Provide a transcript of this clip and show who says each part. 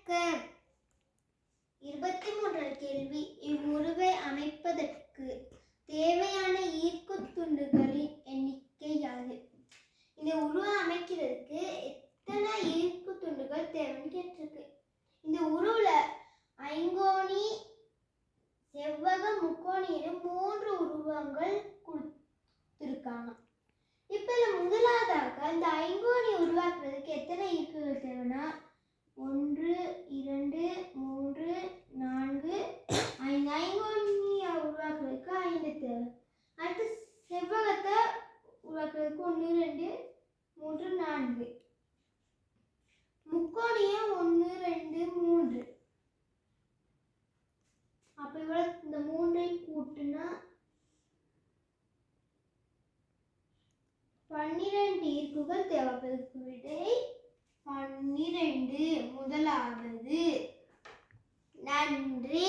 Speaker 1: வணக்கம். 23 கேள்வி. இவ்வுருவை அமைப்பதற்கு தேவையான ஈர்ப்பு துண்டுகளின் எண்ணிக்கை யாது? இந்த உருவை அமைக்கிறதுக்கு எத்தனை ஈர்ப்பு துண்டுகள் தேவைன்னு கேட்டிருக்கு. இந்த உருவுல ஐங்கோணி, செவ்வகம், முக்கோணி என 3 உருவங்கள் கொடுத்திருக்காங்க. இப்ப முதலாவதாக இந்த ஐங்கோணி உருவாக்குறதுக்கு எத்தனை ஈர்ப்புகள் தேவைன்னா 1 2 3 4 5. ஐங்கோணியை உருவாக்குறதுக்கு 5 தேவை. அடுத்து செவ்வகத்தை உருவாக்குறதுக்கு 1 2 3 4. முக்கோணியை 1 2 3. அப்ப இவ்வளவு இந்த 3ஐ கூட்டினா 12 ஈர்ப்புகள் தேவைப்படுது. விடை 12. முதலாவது. நன்றி.